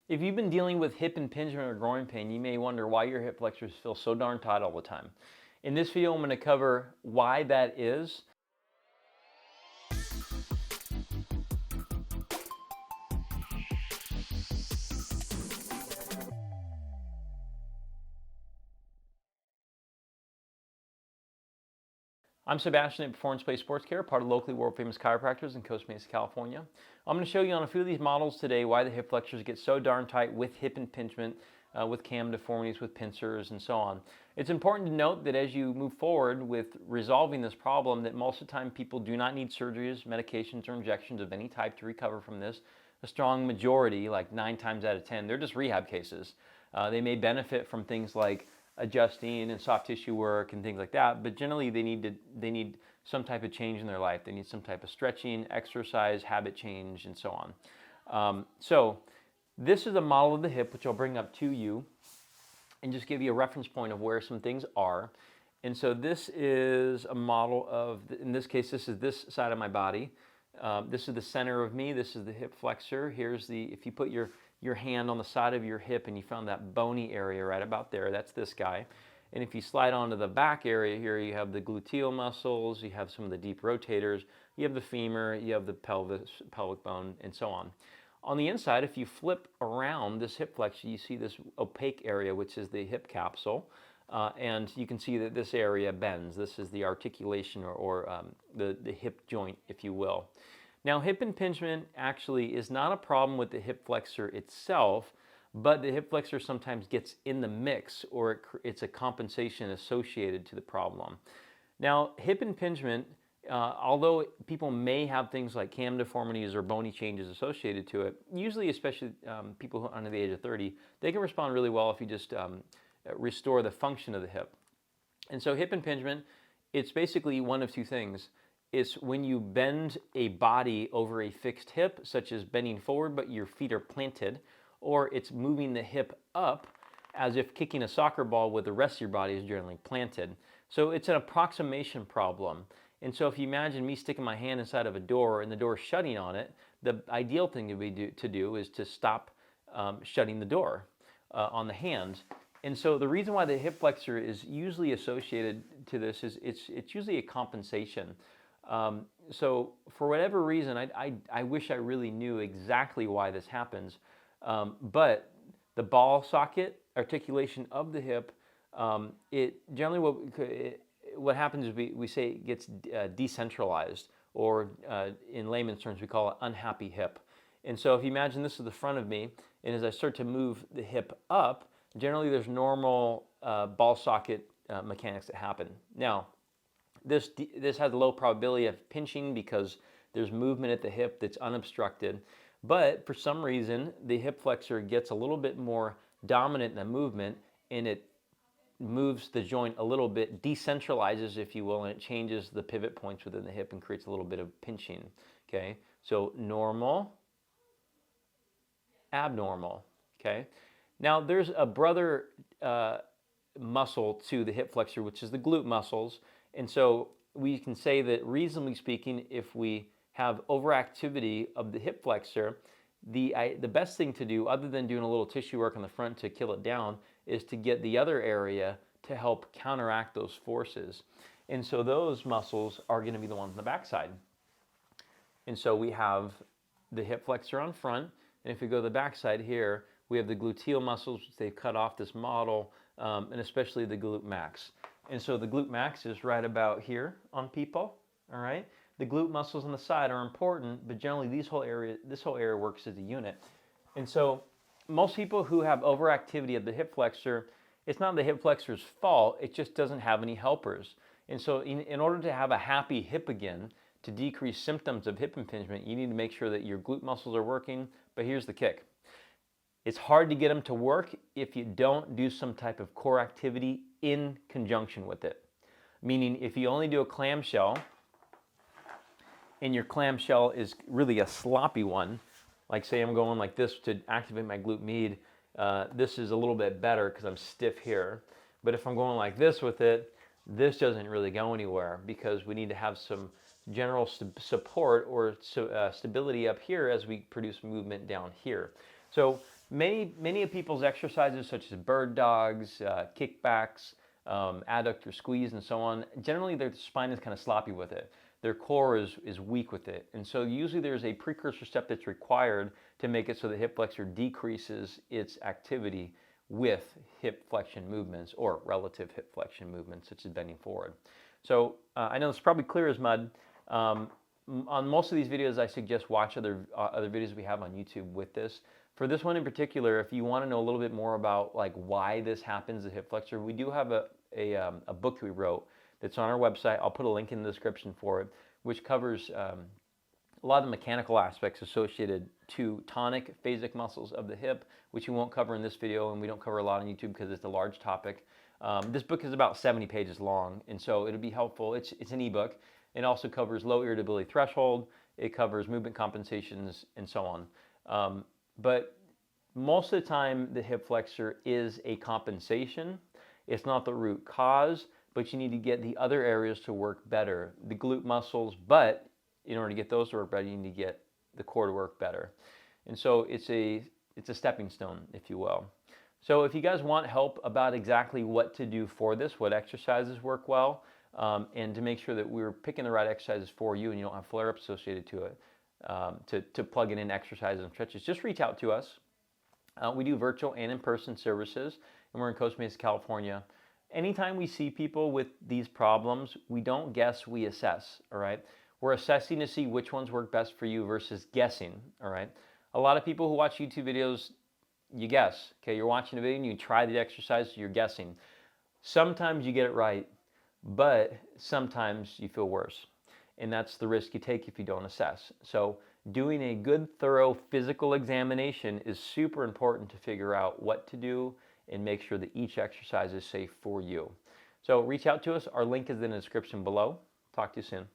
If you've been dealing with hip impingement or groin pain, you may wonder why your hip flexors feel so darn tight all the time. In this video, I'm going to cover why that is. I'm Sebastian at Performance Place Sports Care, part of locally world famous chiropractors in Costa Mesa, California. I'm going to show you on a few of these models today why the hip flexors get so darn tight with hip impingement, with cam deformities, with pincers, and so on. It's important to note that as you move forward with resolving this problem, that most of the time people do not need surgeries, medications, or injections of any type to recover from this. A strong majority, like 9 times out of 10, they're just rehab cases. They may benefit from things like adjusting and soft tissue work and things like that, but generally they need some type of change in their life. They need some type of stretching, exercise, habit change, and so on. So this is a model of the hip, which I'll bring up to you and just give you a reference point of where some things are. And so this is a model of, in this case, this is this side of my body. This is the center of me. This is the hip flexor. Here's the, if you put your hand on the side of your hip and you found that bony area right about there, that's this guy. And if you slide onto the back area here, you have the gluteal muscles, you have some of the deep rotators, you have the femur, you have the pelvic bone, and so on. On the inside, if you flip around this hip flexor, you see this opaque area, which is the hip capsule. And you can see that this area bends. This is the articulation or the hip joint, if you will. Now, hip impingement actually is not a problem with the hip flexor itself, but the hip flexor sometimes gets in the mix, or it's a compensation associated to the problem. Now, hip impingement, although people may have things like cam deformities or bony changes associated to it, usually, especially people who are under the age of 30, they can respond really well if you just restore the function of the hip. And so hip impingement, it's basically one of two things. It's when you bend a body over a fixed hip, such as bending forward but your feet are planted, or it's moving the hip up as if kicking a soccer ball with the rest of your body is generally planted. So it's an approximation problem. And so if you imagine me sticking my hand inside of a door and the door shutting on it, the ideal thing to do is to stop shutting the door on the hand. And so the reason why the hip flexor is usually associated to this is it's usually a compensation. So for whatever reason, I wish I really knew exactly why this happens. But the ball socket articulation of the hip, it generally what happens is we say it gets decentralized, or in layman's terms we call it unhappy hip. And so if you imagine this is the front of me, and as I start to move the hip up, generally there's normal ball socket mechanics that happen. Now, this has a low probability of pinching because there's movement at the hip that's unobstructed. But for some reason, the hip flexor gets a little bit more dominant in the movement, and it moves the joint a little bit, decentralizes, if you will, and it changes the pivot points within the hip and creates a little bit of pinching. Okay, so normal, abnormal. Okay, now there's a brother muscle to the hip flexor, which is the glute muscles. And so we can say that, reasonably speaking, if we have overactivity of the hip flexor, the best thing to do, other than doing a little tissue work on the front to kill it down, is to get the other area to help counteract those forces. And so those muscles are going to be the ones on the backside. And so we have the hip flexor on front, and if we go to the backside here, we have the gluteal muscles, which they've cut off this model, and especially the glute max. And so the glute max is right about here on people, all right? The glute muscles on the side are important, but generally this whole area works as a unit. And so most people who have overactivity of the hip flexor, it's not the hip flexor's fault, it just doesn't have any helpers. And so in order to have a happy hip again, to decrease symptoms of hip impingement, you need to make sure that your glute muscles are working, but here's the kick. It's hard to get them to work if you don't do some type of core activity in conjunction with it. Meaning, if you only do a clamshell, and your clamshell is really a sloppy one, like say I'm going like this to activate my glute med, this is a little bit better because I'm stiff here. But if I'm going like this with it, this doesn't really go anywhere because we need to have some general support or stability up here as we produce movement down here. So Many of people's exercises, such as bird dogs, kickbacks, adductor squeeze, and so on, generally their spine is kind of sloppy with it. Their core is weak with it. And so usually there's a precursor step that's required to make it so the hip flexor decreases its activity with hip flexion movements or relative hip flexion movements, such as bending forward. So I know it's probably clear as mud. On most of these videos, I suggest watch other videos we have on YouTube with this. For this one in particular, if you want to know a little bit more about like why this happens, the hip flexor, we do have a book we wrote that's on our website. I'll put a link in the description for it, which covers a lot of the mechanical aspects associated to tonic phasic muscles of the hip, which we won't cover in this video, and we don't cover a lot on YouTube because it's a large topic. This book is about 70 pages long, and so it'll be helpful. It's an ebook. It also covers low irritability threshold. It covers movement compensations and so on. But most of the time, the hip flexor is a compensation. It's not the root cause, but you need to get the other areas to work better. The glute muscles, but in order to get those to work better, you need to get the core to work better. And so it's a stepping stone, if you will. So if you guys want help about exactly what to do for this, what exercises work well, and to make sure that we're picking the right exercises for you and you don't have flare-ups associated to it, to plug it in exercises and stretches, just reach out to us. We do virtual and in-person services, and we're in Costa Mesa, California. Anytime we see people with these problems, we don't guess, we assess, all right? We're assessing to see which ones work best for you versus guessing, all right? A lot of people who watch YouTube videos, you guess, okay? You're watching a video and you try the exercise, you're guessing. Sometimes you get it right, but sometimes you feel worse. And that's the risk you take if you don't assess. So doing a good, thorough physical examination is super important to figure out what to do and make sure that each exercise is safe for you. So reach out to us. Our link is in the description below. Talk to you soon.